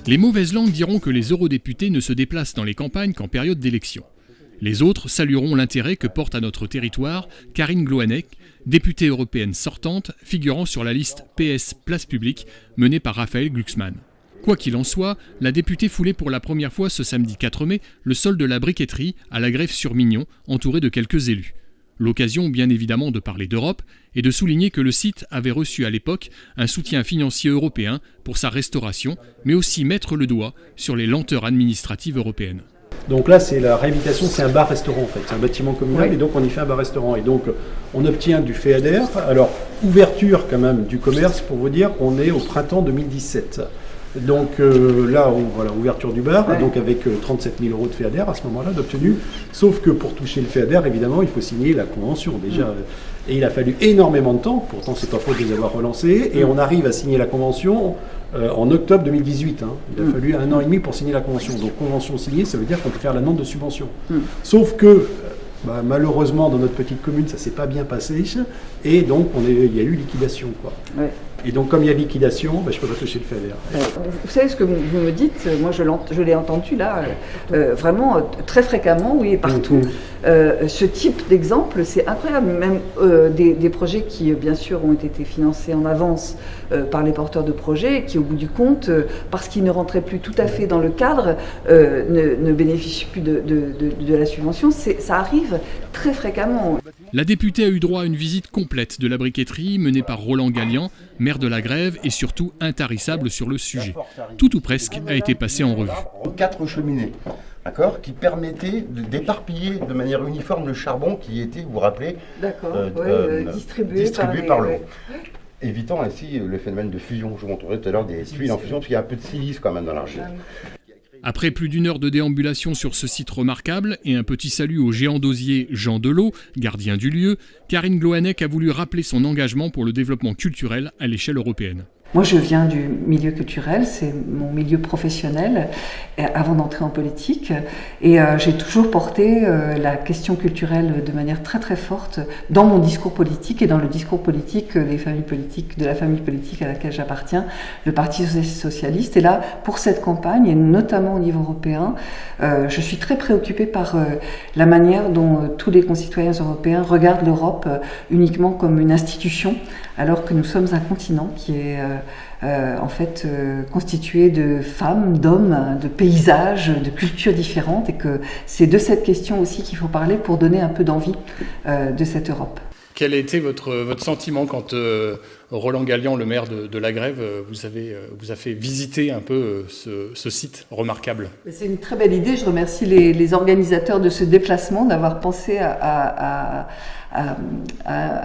Les mauvaises langues diront que les eurodéputés ne se déplacent dans les campagnes qu'en période d'élection. Les autres salueront l'intérêt que porte à notre territoire Karine Gloanec, députée européenne sortante, figurant sur la liste PS Place Publique menée par Raphaël Glucksmann. Quoi qu'il en soit, la députée foulait pour la première fois ce samedi 4 mai le sol de la briqueterie à la Grève-sur-Mignon, entourée de quelques élus. L'occasion bien évidemment de parler d'Europe et de souligner que le site avait reçu à l'époque un soutien financier européen pour sa restauration, mais aussi mettre le doigt sur les lenteurs administratives européennes. Donc là, c'est la réhabilitation, c'est un bar-restaurant en fait, c'est un bâtiment communal et donc on y fait un bar-restaurant. Et donc on obtient du FEADER. Alors, ouverture quand même du commerce, pour vous dire, on est au printemps 2017. Donc là, voilà, ouverture du bar, donc avec 37 000 € de FEADER à ce moment-là d'obtenu. Sauf que pour toucher le FEADER, évidemment, il faut signer la convention déjà. Et il a fallu énormément de temps, pourtant c'est pas faute de les avoir relancés, et on arrive à signer la convention en octobre 2018. Il a fallu 1 an et demi pour signer la convention. Donc convention signée, ça veut dire qu'on peut faire la demande de subvention. Sauf que malheureusement, dans notre petite commune, ça s'est pas bien passé, et donc il y a eu liquidation, quoi. Et donc, comme il y a liquidation, je ne peux pas toucher le FEADER. Vous savez ce que vous me dites, moi je l'ai entendu là, vraiment très fréquemment, oui, et partout. Ce type d'exemple, c'est incroyable. Même des projets qui, bien sûr, ont été financés en avance par les porteurs de projets, qui, au bout du compte, parce qu'ils ne rentraient plus tout à fait dans le cadre, ne bénéficient plus de la subvention. Ça arrive très fréquemment. La députée a eu droit à une visite complète de la briqueterie menée par Roland Gallian, maire de la Grève et surtout intarissable sur le sujet. Tout ou presque a été passé en revue. 4 cheminées, d'accord, qui permettaient d'éparpiller de manière uniforme le charbon qui était, vous vous rappelez, distribué par l'eau. Évitant ainsi le phénomène de fusion. Je vous montrerai tout à l'heure des tuiles en fusion, parce qu'il y a un peu de silice quand même dans l'argile. Après plus d'1 heure de déambulation sur ce site remarquable et un petit salut au géant d'osier Jean Delot, gardien du lieu, Karine Gloanec a voulu rappeler son engagement pour le développement culturel à l'échelle européenne. Moi, je viens du milieu culturel, c'est mon milieu professionnel, avant d'entrer en politique. Et j'ai toujours porté la question culturelle de manière très très forte dans mon discours politique et dans le discours politique de la famille politique à laquelle j'appartiens, le Parti socialiste. Et là, pour cette campagne, et notamment au niveau européen, je suis très préoccupée par la manière dont tous les concitoyens européens regardent l'Europe uniquement comme une institution, alors que nous sommes un continent qui est constitué de femmes, d'hommes, de paysages, de cultures différentes, et que c'est de cette question aussi qu'il faut parler pour donner un peu d'envie de cette Europe. Quel a été votre sentiment quand Roland Gallian, le maire de la Grève, vous a fait visiter un peu ce site remarquable? C'est une très belle idée. Je remercie les organisateurs de ce déplacement d'avoir pensé à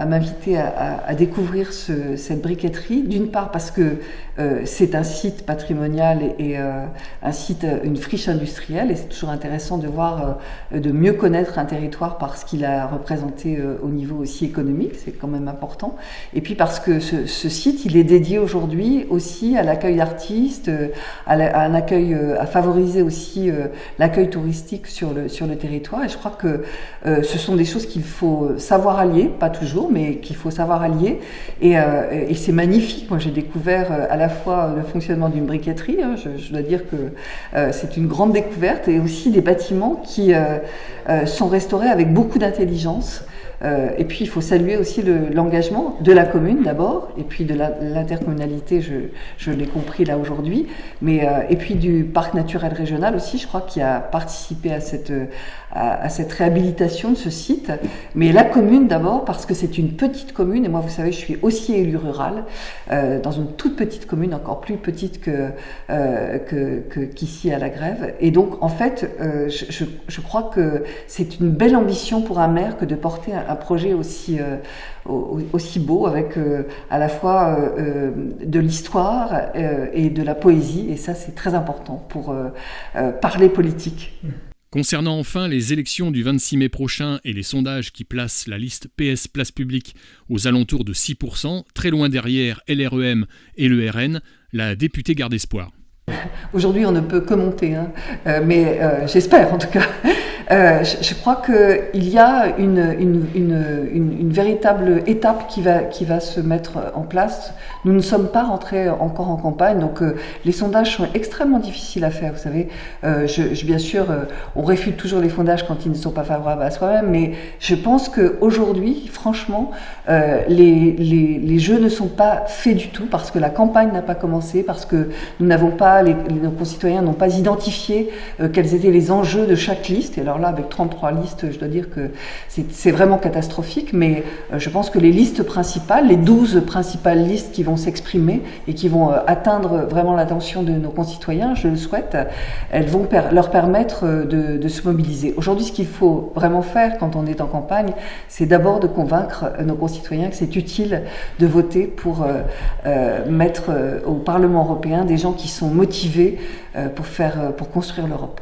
m'inviter à découvrir cette briqueterie, d'une part parce que c'est un site patrimonial et un site, une friche industrielle, et c'est toujours intéressant de voir, de mieux connaître un territoire par ce qu'il a représenté au niveau aussi économique, c'est quand même important, et puis parce que ce site, il est dédié aujourd'hui aussi à l'accueil d'artistes, à favoriser aussi l'accueil touristique sur le territoire, et je crois que ce sont des choses qu'il faut savoir allier, pas toujours, mais qu'il faut savoir allier, et c'est magnifique. Moi, j'ai découvert à la fois le fonctionnement d'une briqueterie, je dois dire que c'est une grande découverte, et aussi des bâtiments qui sont restaurés avec beaucoup d'intelligence. Et puis il faut saluer aussi l'engagement de la commune d'abord, et puis de l'intercommunalité, je l'ai compris là aujourd'hui, mais et puis du parc naturel régional aussi, je crois, qui a participé à cette réhabilitation de ce site. Mais la commune d'abord, parce que c'est une petite commune, et moi vous savez, je suis aussi élue rurale, dans une toute petite commune, encore plus petite qu'ici à la Grève, et donc en fait je crois que c'est une belle ambition pour un maire que de porter un projet aussi beau, avec à la fois de l'histoire et de la poésie, et ça c'est très important pour parler politique. Concernant enfin les élections du 26 mai prochain et les sondages qui placent la liste PS Place Publique aux alentours de 6%, très loin derrière LREM et le RN, la députée garde espoir. Aujourd'hui, on ne peut que monter, mais j'espère en tout cas. Je crois qu'il y a une véritable étape qui va se mettre en place. Nous ne sommes pas rentrés encore en campagne, donc les sondages sont extrêmement difficiles à faire. Vous savez, bien sûr, on réfute toujours les sondages quand ils ne sont pas favorables à soi-même, mais je pense qu'aujourd'hui, franchement, les jeux ne sont pas faits du tout parce que la campagne n'a pas commencé, parce que nous n'avons pas, nos concitoyens n'ont pas identifié quels étaient les enjeux de chaque liste. Et alors là, avec 33 listes, je dois dire que c'est vraiment catastrophique, mais je pense que les listes principales, les 12 principales listes qui vont s'exprimer et qui vont atteindre vraiment l'attention de nos concitoyens, je le souhaite, elles vont leur permettre de se mobiliser. Aujourd'hui, ce qu'il faut vraiment faire quand on est en campagne, c'est d'abord de convaincre nos concitoyens que c'est utile de voter pour mettre au Parlement européen des gens qui sont motivés pour construire l'Europe.